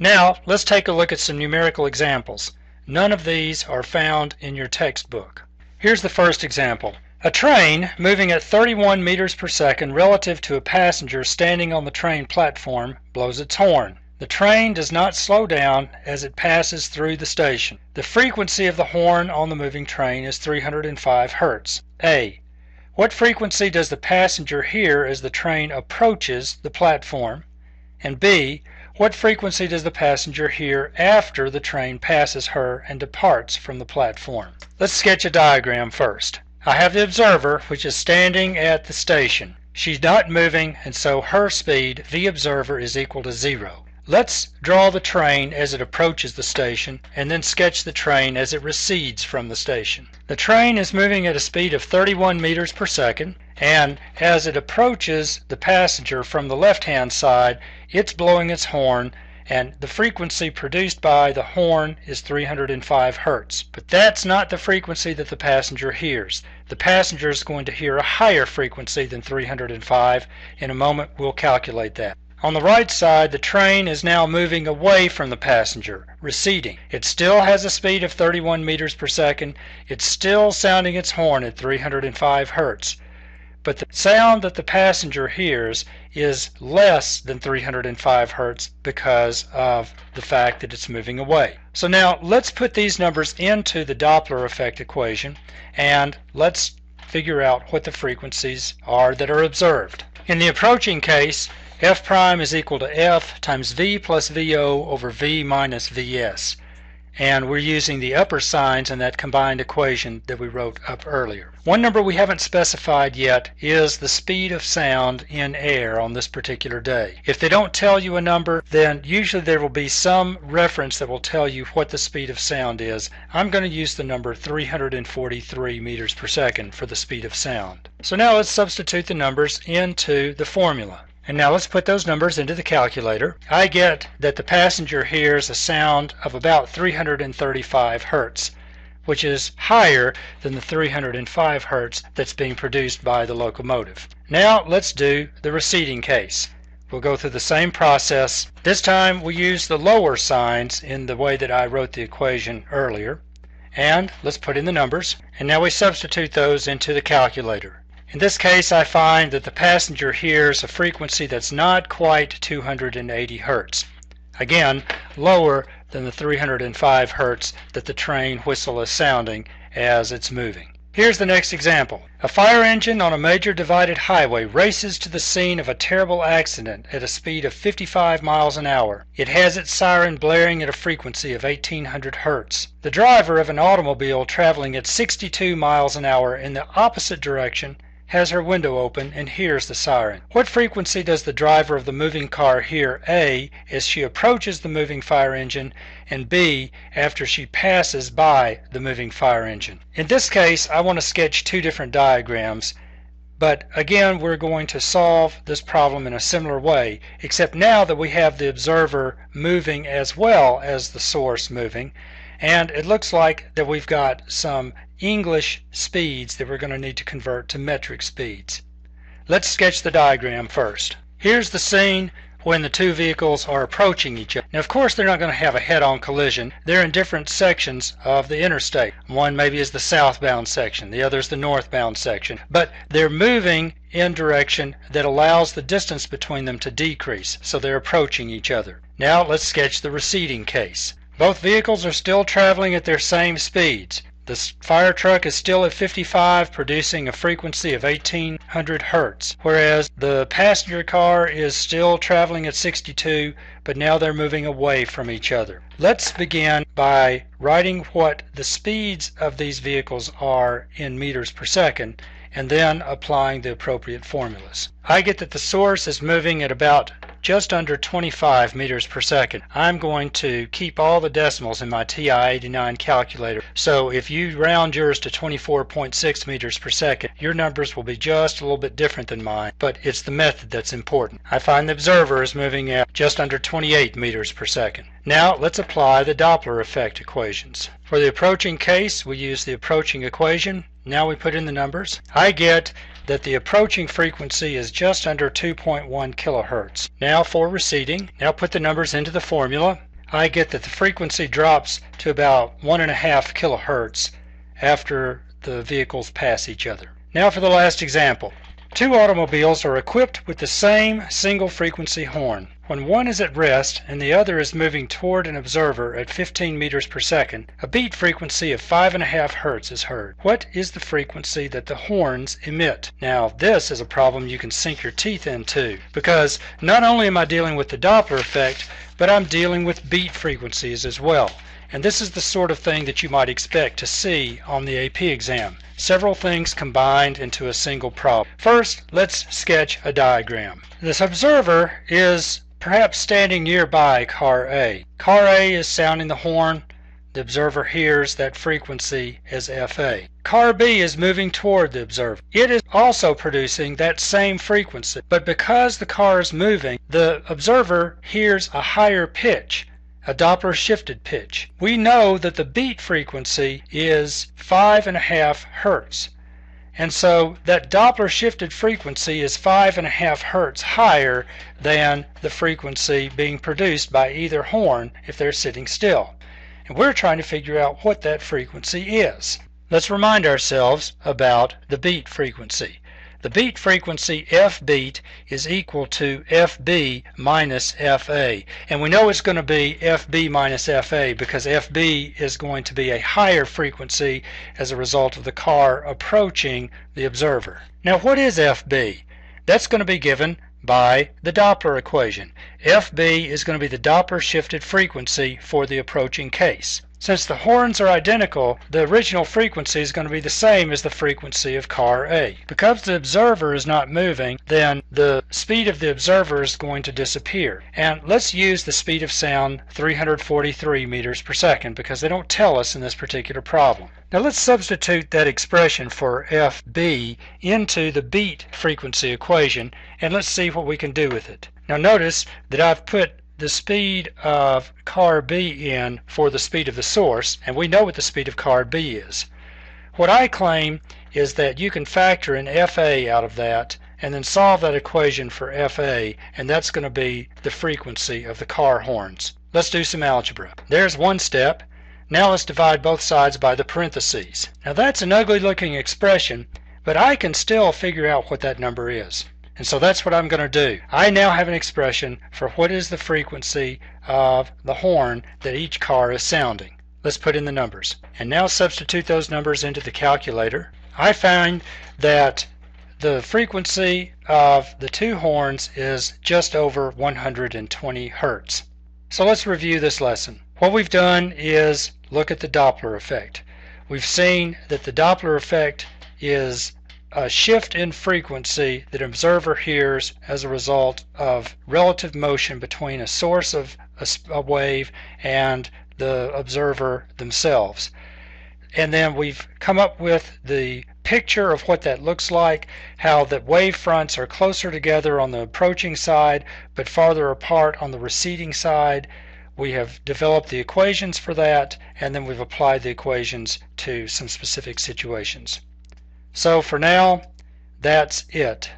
Now let's take a look at some numerical examples. None of these are found in your textbook. Here's the first example. A train moving at 31 meters per second relative to a passenger standing on the train platform blows its horn. The train does not slow down as it passes through the station. The frequency of the horn on the moving train is 305 Hertz. A. What frequency does the passenger hear as the train approaches the platform? And B. What frequency does the passenger hear after the train passes her and departs from the platform? Let's sketch a diagram first. I have the observer, which is standing at the station. She's not moving, and so her speed, the observer, is equal to 0. Let's draw the train as it approaches the station, and then sketch the train as it recedes from the station. The train is moving at a speed of 31 meters per second, and as it approaches the passenger from the left-hand side, it's blowing its horn, and the frequency produced by the horn is 305 Hertz. But that's not the frequency that the passenger hears. The passenger is going to hear a higher frequency than 305. In a moment we'll calculate that. On the right side, the train is now moving away from the passenger, receding. It still has a speed of 31 meters per second. It's still sounding its horn at 305 Hertz. But the sound that the passenger hears is less than 305 Hertz because of the fact that it's moving away. So now let's put these numbers into the Doppler effect equation, and let's figure out what the frequencies are that are observed. In the approaching case, f prime is equal to f times v plus vo over v minus vs. And we're using the upper signs in that combined equation that we wrote up earlier. One number we haven't specified yet is the speed of sound in air on this particular day. If they don't tell you a number, then usually there will be some reference that will tell you what the speed of sound is. I'm going to use the number 343 meters per second for the speed of sound. So now let's substitute the numbers into the formula. And now let's put those numbers into the calculator. I get that the passenger hears a sound of about 335 Hertz, which is higher than the 305 Hertz that's being produced by the locomotive. Now let's do the receding case. We'll go through the same process. This time we use the lower signs in the way that I wrote the equation earlier. And let's put in the numbers. And now we substitute those into the calculator. In this case, I find that the passenger hears a frequency that's not quite 280 Hertz. Again, lower than the 305 Hertz that the train whistle is sounding as it's moving. Here's the next example. A fire engine on a major divided highway races to the scene of a terrible accident at a speed of 55 miles an hour. It has its siren blaring at a frequency of 1800 Hertz. The driver of an automobile traveling at 62 miles an hour in the opposite direction has her window open and hears the siren. What frequency does the driver of the moving car hear, A, as she approaches the moving fire engine, and B, after she passes by the moving fire engine? In this case, I want to sketch two different diagrams, but again, we're going to solve this problem in a similar way, except now that we have the observer moving as well as the source moving, and it looks like that we've got some English speeds that we're going to need to convert to metric speeds. Let's sketch the diagram first. Here's the scene when the two vehicles are approaching each other. Now, of course, they're not going to have a head-on collision. They're in different sections of the interstate. One maybe is the southbound section, the other is the northbound section. But they're moving in direction that allows the distance between them to decrease, so they're approaching each other. Now, let's sketch the receding case. Both vehicles are still traveling at their same speeds. The fire truck is still at 55, producing a frequency of 1800 Hertz, whereas the passenger car is still traveling at 62, but now they're moving away from each other. Let's begin by writing what the speeds of these vehicles are in meters per second, and then applying the appropriate formulas. I get that the source is moving at about just under 25 meters per second. I'm going to keep all the decimals in my TI-89 calculator, so if you round yours to 24.6 meters per second, your numbers will be just a little bit different than mine, but it's the method that's important. I find the observer is moving at just under 28 meters per second. Now let's apply the Doppler effect equations. For the approaching case, we use the approaching equation. Now we put in the numbers. I get that the approaching frequency is just under 2.1 kilohertz. Now for receding, now put the numbers into the formula. I get that the frequency drops to about 1.5 kilohertz after the vehicles pass each other. Now for the last example. Two automobiles are equipped with the same single frequency horn. When one is at rest and the other is moving toward an observer at 15 meters per second, a beat frequency of 5.5 hertz is heard. What is the frequency that the horns emit? Now this is a problem you can sink your teeth into, because not only am I dealing with the Doppler effect, but I'm dealing with beat frequencies as well. And this is the sort of thing that you might expect to see on the AP exam. Several things combined into a single problem. First, let's sketch a diagram. This observer is perhaps standing nearby car A. Car A is sounding the horn. The observer hears that frequency as FA. Car B is moving toward the observer. It is also producing that same frequency, but because the car is moving, the observer hears a higher pitch, a Doppler shifted pitch. We know that the beat frequency is 5.5 hertz. And so that Doppler shifted frequency is 5.5 hertz higher than the frequency being produced by either horn if they're sitting still. And we're trying to figure out what that frequency is. Let's remind ourselves about the beat frequency. The beat frequency F beat is equal to FB minus FA. And we know it's going to be FB minus FA because FB is going to be a higher frequency as a result of the car approaching the observer. Now what is FB? That's going to be given by the Doppler equation. FB is going to be the Doppler shifted frequency for the approaching case. Since the horns are identical, the original frequency is going to be the same as the frequency of car A. Because the observer is not moving, then the speed of the observer is going to disappear. And let's use the speed of sound 343 meters per second because they don't tell us in this particular problem. Now let's substitute that expression for FB into the beat frequency equation and let's see what we can do with it. Now notice that I've put the speed of car B in for the speed of the source, and we know what the speed of car B is. What I claim is that you can factor in FA out of that and then solve that equation for FA, and that's going to be the frequency of the car horns. Let's do some algebra. There's one step. Now let's divide both sides by the parentheses. Now that's an ugly looking expression, but I can still figure out what that number is. And so that's what I'm going to do. I now have an expression for what is the frequency of the horn that each car is sounding. Let's put in the numbers. And now substitute those numbers into the calculator. I find that the frequency of the two horns is just over 120 hertz. So let's review this lesson. What we've done is look at the Doppler effect. We've seen that the Doppler effect is a shift in frequency that an observer hears as a result of relative motion between a source of a wave and the observer themselves. And then we've come up with the picture of what that looks like, how the wave fronts are closer together on the approaching side but farther apart on the receding side. We have developed the equations for that, and then we've applied the equations to some specific situations. So for now, that's it.